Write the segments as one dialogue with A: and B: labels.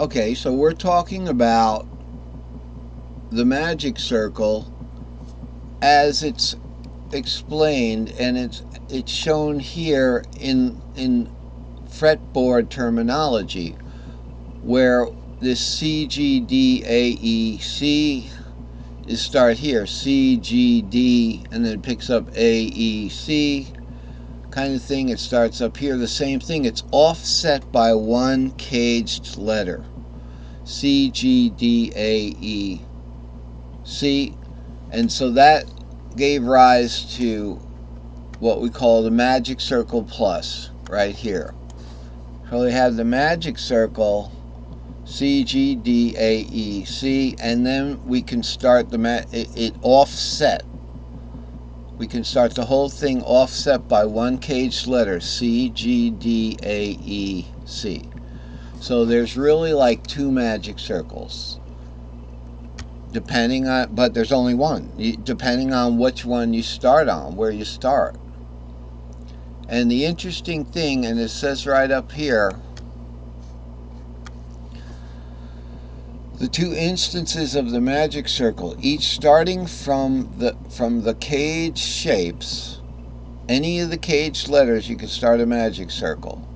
A: Okay, so we're talking about the magic circle as it's explained, and it's shown here in fretboard terminology, where this C G D A E C is start here, C G D, and then it picks up A E C kind of thing. It starts up here, the same thing. It's offset by one caged letter, C G D A E C, and so that gave rise to what we call the magic circle plus right here. So we have the magic circle C G D A E C, and then we can start it offset. We can start the whole thing offset by one caged letter, C G D A E C. So there's really like two magic circles, depending on, but there's only one, depending on which one you start on, where you start. And the interesting thing, and it says right up here, the two instances of the magic circle, each starting from the cage shapes, any of the caged letters, you can start a magic circle.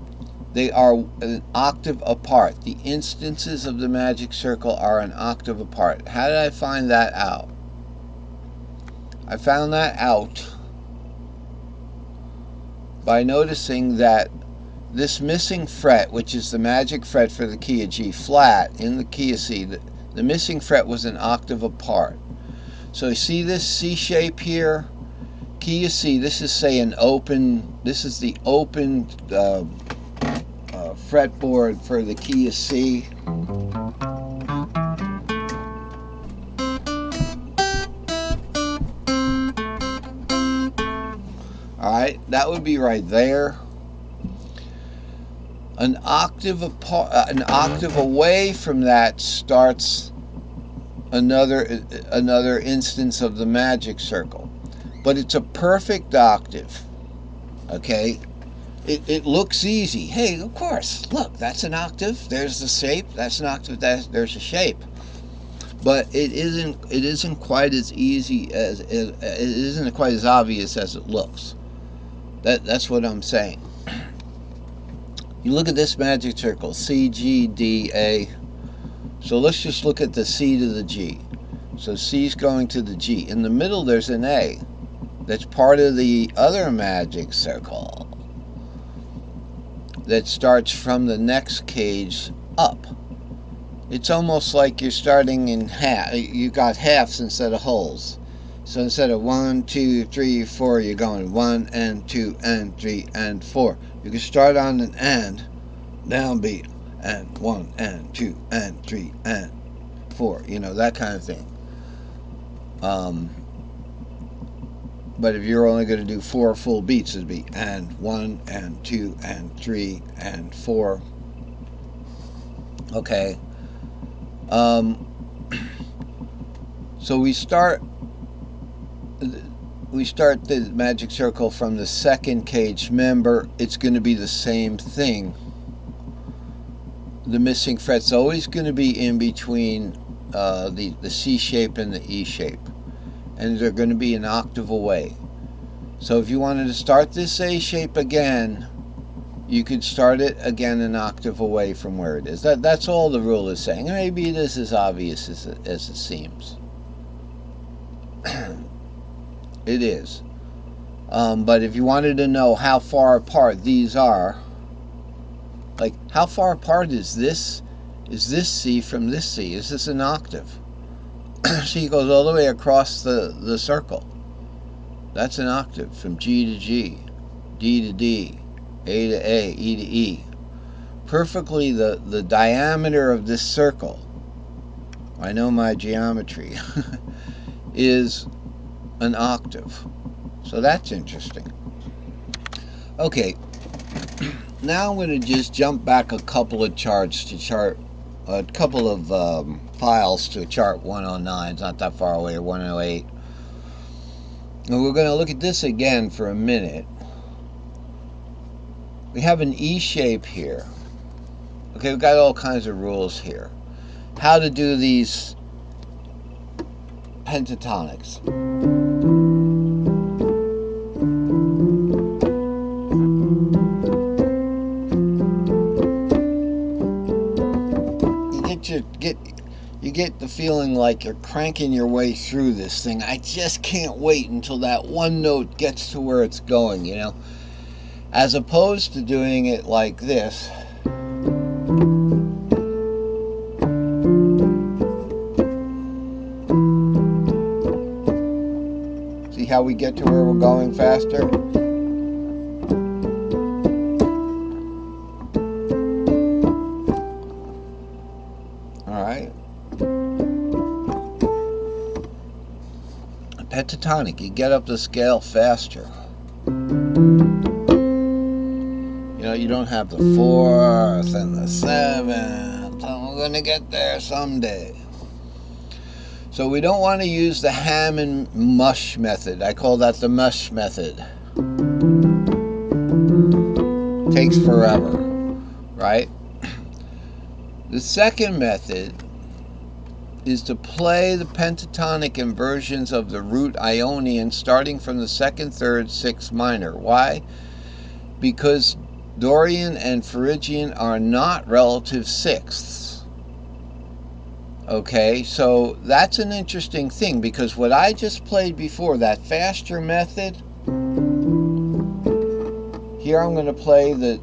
A: They are an octave apart. The instances of the magic circle are an octave apart. How did I find that out? I found that out by noticing that this missing fret, which is the magic fret for the key of G flat in the key of C, the missing fret was an octave apart. So you see this C shape here, key of C, this is say an open, this is the open fretboard for the key of C. Alright, that would be right there. An octave away from that starts another instance of the magic circle, but it's a perfect octave. Okay, it looks easy. Hey, of course, look, that's an octave. There's the shape. That's an octave. There's a shape. But it isn't quite as easy as it isn't quite as obvious as it looks. That's what I'm saying. You look at this magic circle, C, G, D, A. So let's just look at the C to the G. So C's going to the G. In the middle, there's an A. That's part of the other magic circle that starts from the next cage up. It's almost like you're starting in half. You got halves instead of wholes. So instead of 1, 2, 3, 4, you're going 1 and 2 and 3 and 4. You can start on an and, downbeat, and 1 and 2 and 3 and 4. You know, that kind of thing. But if you're only going to do 4 full beats, it'd be and 1 and 2 and 3 and 4. Okay. So we start the magic circle from the second cage. Remember, it's going to be the same thing. The missing fret's always going to be in between the C shape and the E shape, and they're going to be an octave away. So if you wanted to start this A shape again, you could start it again an octave away from where it is. That's all the rule is saying. Maybe it is as obvious as it seems. It is. But if you wanted to know how far apart these are, like how far apart is this C from this C? Is this an octave? C goes all the way across the circle. That's an octave from G to G, D to D, A to A, E to E. Perfectly the diameter of this circle, I know my geometry, is an octave. So that's interesting. Okay, now I'm going to just jump back a couple of charts to chart, a couple of files to chart 109. It's not that far away, or 108. And we're going to look at this again for a minute. We have an E shape here. Okay, we've got all kinds of rules here. How to do these pentatonics. You get the feeling like you're cranking your way through this thing. I just can't wait until that one note gets to where it's going, you know, as opposed to doing it like this. See how we get to where we're going faster? Alright. Pentatonic, you get up the scale faster. You know, you don't have the 4th and the 7th. I'm gonna get there someday. So we don't want to use the Hammond mush method. I call that the mush method. Takes forever, right? The second method is to play the pentatonic inversions of the root Ionian starting from the 2nd, 3rd, 6th minor. Why? Because Dorian and Phrygian are not relative sixths. Okay, so that's an interesting thing, because what I just played before, that faster method, here I'm going to play the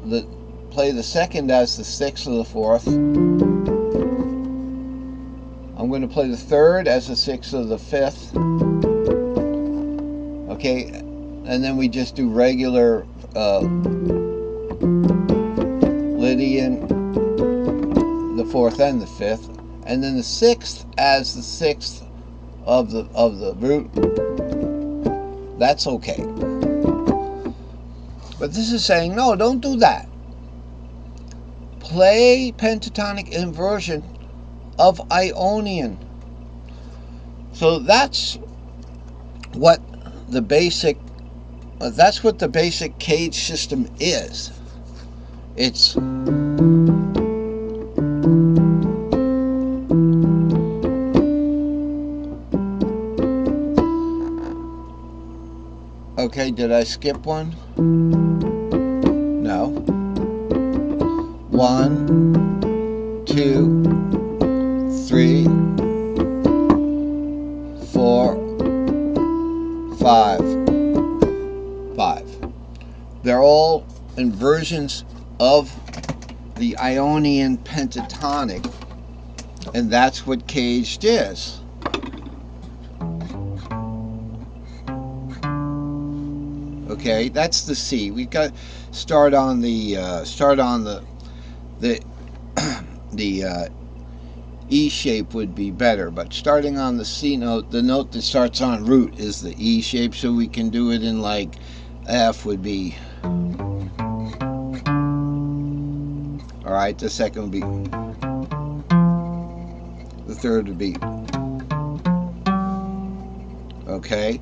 A: 2nd as the 6th of the 4th. I'm going to play the 3rd as the 6th of the 5th. Okay, and then we just do regular Lydian, the 4th and the 5th. And then the 6th as the 6th of the root. That's okay. But this is saying, no, don't do that. Play pentatonic inversion of Ionian. So that's what the basic cage system is. It's okay, did I skip one? No. 1, 2, 3, 4, 5. 5. They're all inversions of the Ionian pentatonic, and that's what caged is. Okay, that's the C. We've got start on the E shape would be better, but starting on the C note, the note that starts on root is the E shape, so we can do it in like F would be. All right, the second would be. The third would be. Okay,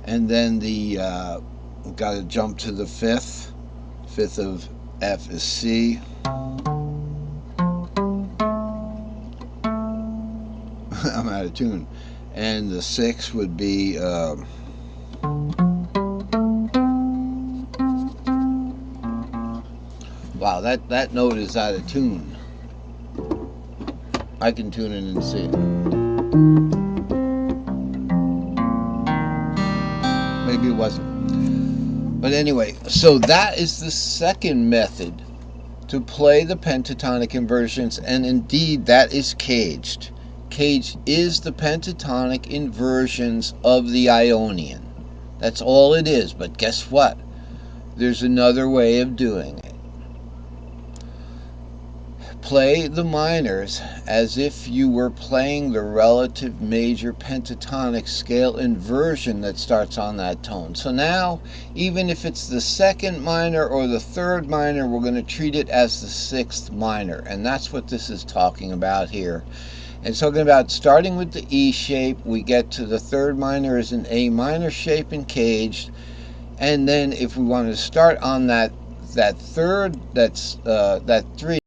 A: and then the we've got to jump to the 5th. 5th of F is C. I'm out of tune. And the 6th would be wow, that note is out of tune. I can tune in and see it. Maybe it wasn't. But anyway, so that is the second method to play the pentatonic inversions, and indeed that is caged. Caged is the pentatonic inversions of the Ionian. That's all it is, but guess what? There's another way of doing it. Play the minors as if you were playing the relative major pentatonic scale inversion that starts on that tone. So now, even if it's the 2nd minor or the 3rd minor, we're going to treat it as the 6th minor. And that's what this is talking about here. It's talking about starting with the E shape, we get to the 3rd minor as an A minor shape and caged. And then if we want to start on that 3rd, that 3,